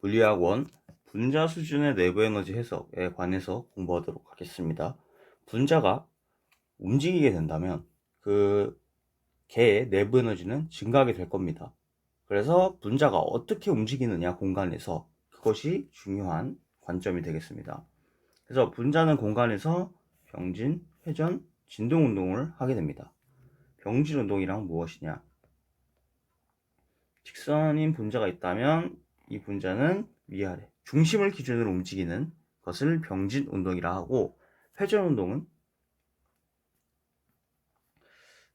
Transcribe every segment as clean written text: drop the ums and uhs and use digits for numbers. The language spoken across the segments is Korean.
물리학 원 분자 수준의 내부 에너지 해석에 관해서 공부하도록 하겠습니다. 분자가 움직이게 된다면 그 개의 내부 에너지는 증가하게 될 겁니다. 그래서 분자가 어떻게 움직이느냐 공간에서 그것이 중요한 관점이 되겠습니다. 그래서 분자는 공간에서 병진, 회전, 진동 운동을 하게 됩니다. 병진 운동이란 무엇이냐? 직선인 분자가 있다면 이 분자는 위아래 중심을 기준으로 움직이는 것을 병진 운동이라 하고, 회전 운동은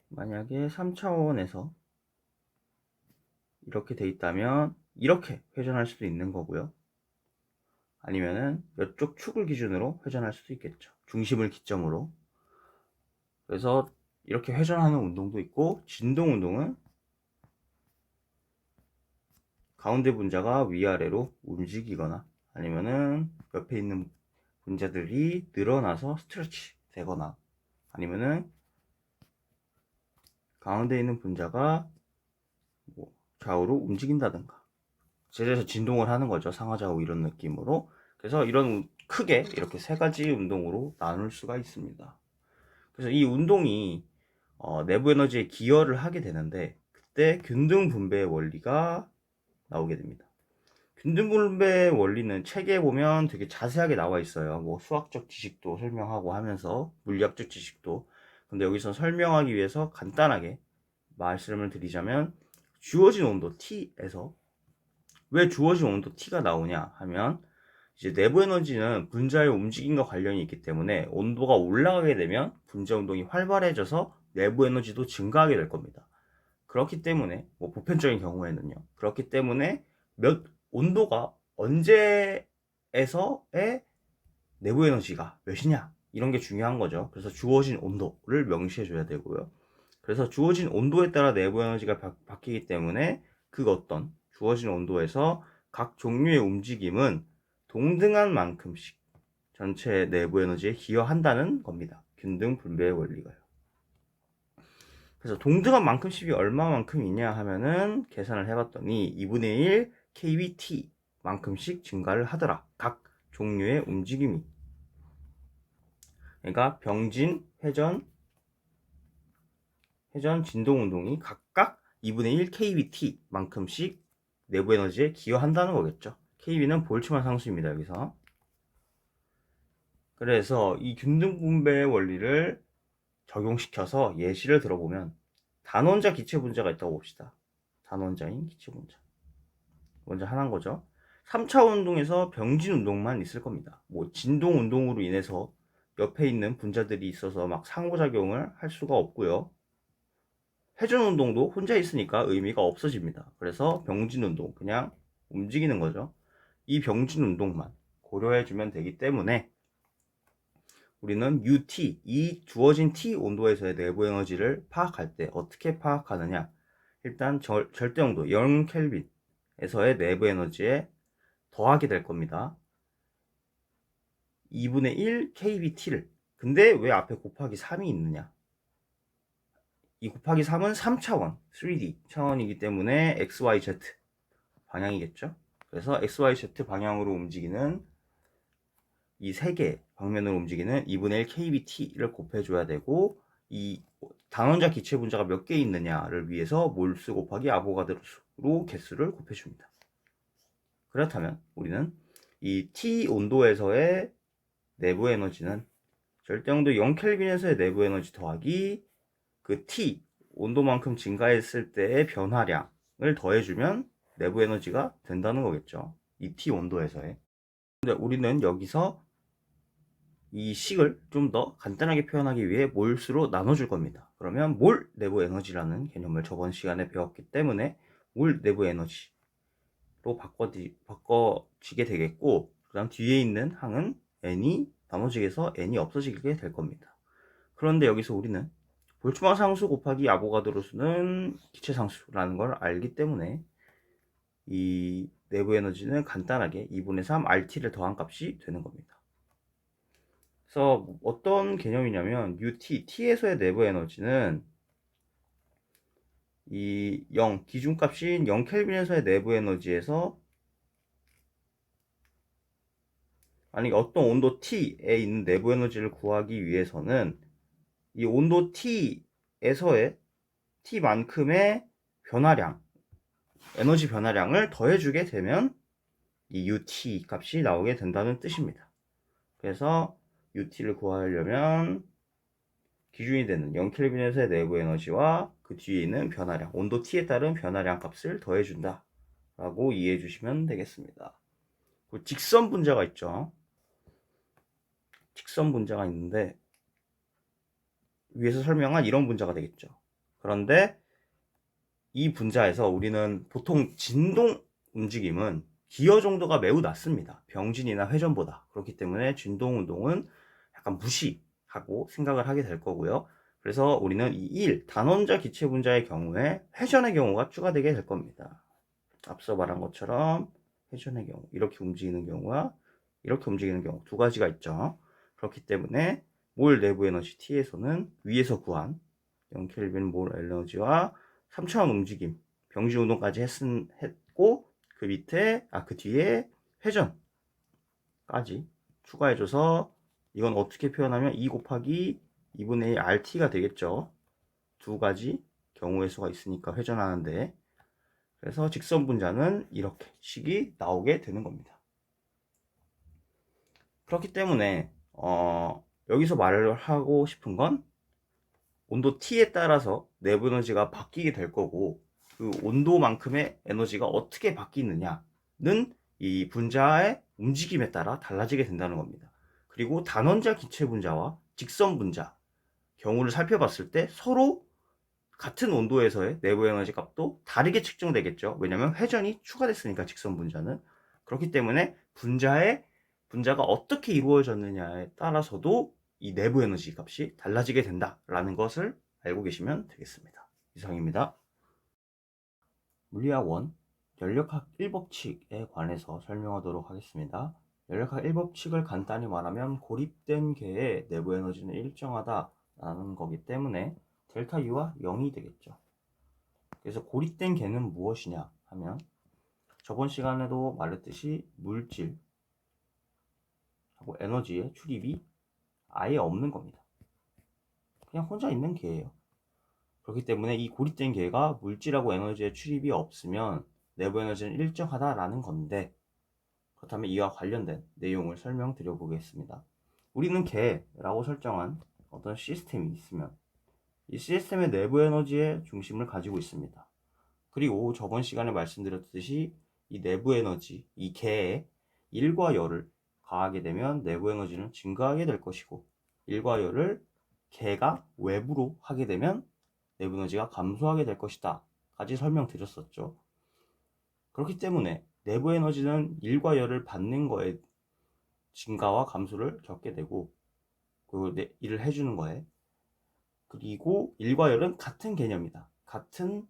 만약에 3차원에서 이렇게 돼 있다면 이렇게 회전할 수도 있는 거고요. 아니면은 이쪽 축을 기준으로 회전할 수도 있겠죠. 중심을 기점으로. 그래서 이렇게 회전하는 운동도 있고, 진동 운동은 가운데 분자가 위아래로 움직이거나 아니면은 옆에 있는 분자들이 늘어나서 스트레치 되거나 아니면은 가운데 있는 분자가 뭐 좌우로 움직인다든가 제자에서 진동을 하는 거죠. 상하좌우 이런 느낌으로. 그래서 이런 크게 이렇게 세 가지 운동으로 나눌 수가 있습니다. 그래서 이 운동이 내부 에너지에 기여를 하게 되는데, 그때 균등 분배의 원리가 나오게 됩니다. 균등 분배의 원리는 책에 보면 되게 자세하게 나와 있어요. 뭐 수학적 지식도 설명하고 하면서 물리학적 지식도. 근데 여기서 설명하기 위해서 간단하게 말씀을 드리자면, 주어진 온도 T에서 왜 주어진 온도 T가 나오냐 하면, 이제 내부 에너지는 분자의 움직임과 관련이 있기 때문에 온도가 올라가게 되면 분자 운동이 활발해져서 내부 에너지도 증가하게 될 겁니다. 그렇기 때문에 뭐 보편적인 경우에는요. 그렇기 때문에 온도가 언제에서의 내부 에너지가 몇이냐 이런 게 중요한 거죠. 그래서 주어진 온도를 명시해 줘야 되고요. 그래서 주어진 온도에 따라 내부 에너지가 바뀌기 때문에 그 어떤 주어진 온도에서 각 종류의 움직임은 동등한 만큼씩 전체 내부 에너지에 기여한다는 겁니다. 균등 분배의 원리가요. 그래서 동등한 만큼씩이 얼마만큼이냐 하면은 계산을 해봤더니 2분의 1 kBT 만큼씩 증가를 하더라. 각 종류의 움직임이. 그러니까 병진, 회전, 진동 운동이 각각 2분의 1 kBT 만큼씩 내부 에너지에 기여한다는 거겠죠. kB는 볼츠만 상수입니다. 여기서. 그래서 이 균등 분배의 원리를 적용시켜서 예시를 들어보면, 단원자 기체 분자가 있다고 봅시다. 단원자인 기체 분자. 먼저 하나인 거죠. 3차 운동에서 병진 운동만 있을 겁니다. 뭐 진동 운동으로 인해서 옆에 있는 분자들이 있어서 막 상호작용을 할 수가 없고요. 회전 운동도 혼자 있으니까 의미가 없어집니다. 그래서 병진 운동, 그냥 움직이는 거죠. 이 병진 운동만 고려해주면 되기 때문에 우리는 UT, 이 주어진 T 온도에서의 내부 에너지를 파악할 때 어떻게 파악하느냐. 일단 절대 온도 0켈빈에서의 내부 에너지에 더하게 될 겁니다. 2분의 1 kBT를. 근데 왜 앞에 곱하기 3이 있느냐? 이 곱하기 3은 3차원, 3D 차원이기 때문에 XYZ 방향이겠죠? 그래서 XYZ 방향으로 움직이는 이 세 개 방면으로 움직이는 2분의 1 kBT를 곱해줘야 되고, 이 단원자 기체 분자가 몇 개 있느냐를 위해서 몰수 곱하기 아보가드로 개수를 곱해줍니다. 그렇다면 우리는 이 T 온도에서의 내부 에너지는 절대 온도 0켈빈에서의 내부 에너지 더하기 그 T 온도만큼 증가했을 때의 변화량을 더해주면 내부 에너지가 된다는 거겠죠. 이 T 온도에서의. 근데 우리는 여기서 이 식을 좀 더 간단하게 표현하기 위해 몰수로 나눠줄 겁니다. 그러면 몰 내부 에너지라는 개념을 저번 시간에 배웠기 때문에 몰 내부 에너지로 바꿔지게 되겠고, 그 다음 뒤에 있는 항은 n이 나눠지게서 n이 없어지게 될 겁니다. 그런데 여기서 우리는 볼츠만 상수 곱하기 아보가드로 수는 기체 상수라는 걸 알기 때문에 이 내부 에너지는 간단하게 2분의 3 RT를 더한 값이 되는 겁니다. 그래서 어떤 개념이냐면 UT, T에서의 내부 에너지는 이 0, 기준값인 0켈빈에서의 내부 에너지에서 만약에 어떤 온도 T에 있는 내부 에너지를 구하기 위해서는 이 온도 T에서의 T만큼의 변화량, 에너지 변화량을 더해주게 되면 이 UT 값이 나오게 된다는 뜻입니다. 그래서 UT를 구하려면 기준이 되는 0켈빈에서의 내부 에너지와 그 뒤에 있는 변화량, 온도 T에 따른 변화량 값을 더해준다 라고 이해해 주시면 되겠습니다. 직선 분자가 있죠. 직선 분자가 있는데 위에서 설명한 이런 분자가 되겠죠. 그런데 이 분자에서 우리는 보통 진동 움직임은 기여 정도가 매우 낮습니다. 병진이나 회전보다. 그렇기 때문에 진동 운동은 약간 무시하고 생각을 하게 될 거고요. 그래서 우리는 이 1, 단원자 기체 분자의 경우에 회전의 경우가 추가되게 될 겁니다. 앞서 말한 것처럼 회전의 경우, 이렇게 움직이는 경우와 이렇게 움직이는 경우 두 가지가 있죠. 그렇기 때문에 몰 내부 에너지 T에서는 위에서 구한 0켈빈 몰 에너지와 3차원 움직임, 병진 운동까지 했고 그 밑에 그 뒤에 회전까지 추가해줘서 이건 어떻게 표현하면 2 곱하기 2분의 1 RT가 되겠죠. 두 가지 경우의 수가 있으니까 회전하는데, 그래서 직선 분자는 이렇게 식이 나오게 되는 겁니다. 그렇기 때문에 여기서 말을 하고 싶은 건 온도 T에 따라서 내부 에너지가 바뀌게 될 거고, 그 온도만큼의 에너지가 어떻게 바뀌느냐는 이 분자의 움직임에 따라 달라지게 된다는 겁니다. 그리고 단원자 기체 분자와 직선 분자 경우를 살펴봤을 때 서로 같은 온도에서의 내부 에너지 값도 다르게 측정되겠죠. 왜냐하면 회전이 추가됐으니까 직선 분자는. 그렇기 때문에 분자가 어떻게 이루어졌느냐에 따라서도 이 내부 에너지 값이 달라지게 된다라는 것을 알고 계시면 되겠습니다. 이상입니다. 물리학 1 연력학 1법칙에 관해서 설명하도록 하겠습니다. 연력학 1법칙을 간단히 말하면 고립된 계의 내부 에너지는 일정하다라는 거기 때문에 델타 U와 0이 되겠죠. 그래서 고립된 계는 무엇이냐 하면 저번 시간에도 말했듯이 물질하고 에너지의 출입이 아예 없는 겁니다. 그냥 혼자 있는 계예요. 그렇기 때문에 이 고립된 계가 물질하고 에너지의 출입이 없으면 내부 에너지는 일정하다라는 건데, 그렇다면 이와 관련된 내용을 설명드려 보겠습니다. 우리는 계라고 설정한 어떤 시스템이 있으면 이 시스템의 내부 에너지의 중심을 가지고 있습니다. 그리고 저번 시간에 말씀드렸듯이 이 내부 에너지, 이 계에 1과 열을 가하게 되면 내부 에너지는 증가하게 될 것이고, 1과 열을 계가 외부로 하게 되면 내부 에너지가 감소하게 될 것이다 까지 설명드렸었죠. 그렇기 때문에 내부 에너지는 1과 열을 받는 거에 증가와 감소를 겪게 되고, 그 일을 해주는 거에, 그리고 1과 열은 같은 개념이다, 같은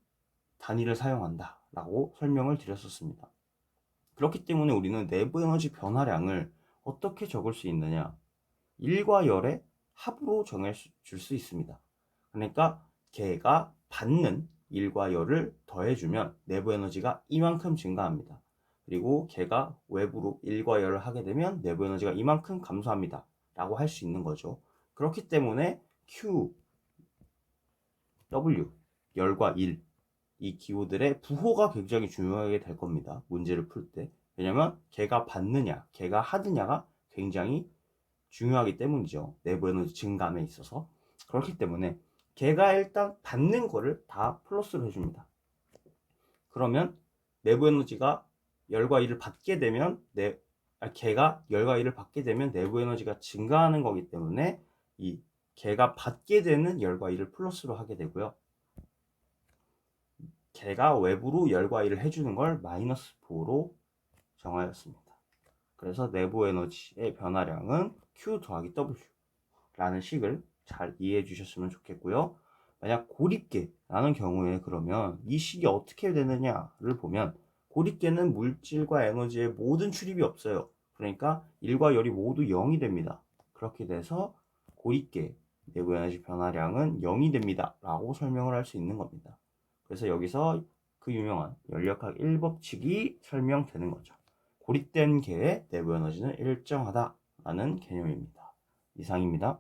단위를 사용한다 라고 설명을 드렸었습니다. 그렇기 때문에 우리는 내부 에너지 변화량을 어떻게 적을 수 있느냐, 1과 열의 합으로 정해줄 수 있습니다. 그러니까 걔가 받는 1과 열을 더해주면 내부 에너지가 이만큼 증가합니다. 그리고 걔가 외부로 1과 열을 하게 되면 내부 에너지가 이만큼 감소합니다 라고 할 수 있는 거죠. 그렇기 때문에 Q, W, 열과 1, 이 기호들의 부호가 굉장히 중요하게 될 겁니다. 문제를 풀 때. 왜냐면 걔가 받느냐, 걔가 하느냐가 굉장히 중요하기 때문이죠. 내부 에너지 증감에 있어서. 그렇기 때문에 걔가 일단 받는 거를 다 플러스로 해줍니다. 그러면 내부 에너지가 열과 1을 받게 되면 걔가 열과 1을 받게 되면 내부 에너지가 증가하는 거기 때문에 이 걔가 받게 되는 열과 1을 플러스로 하게 되고요. 걔가 외부로 열과 1을 해주는 걸 마이너스 부호로 정하였습니다. 그래서 내부 에너지의 변화량은 Q 더하기 W 라는 식을 잘 이해해 주셨으면 좋겠고요. 만약 고립계라는 경우에 그러면 이 식이 어떻게 되느냐를 보면, 고립계는 물질과 에너지의 모든 출입이 없어요. 그러니까 1과 열이 모두 0이 됩니다. 그렇게 돼서 고립계 내부 에너지 변화량은 0이 됩니다 라고 설명을 할 수 있는 겁니다. 그래서 여기서 그 유명한 연력학 1법칙이 설명되는 거죠. 고립된 개의 내부 에너지는 일정하다라는 개념입니다. 이상입니다.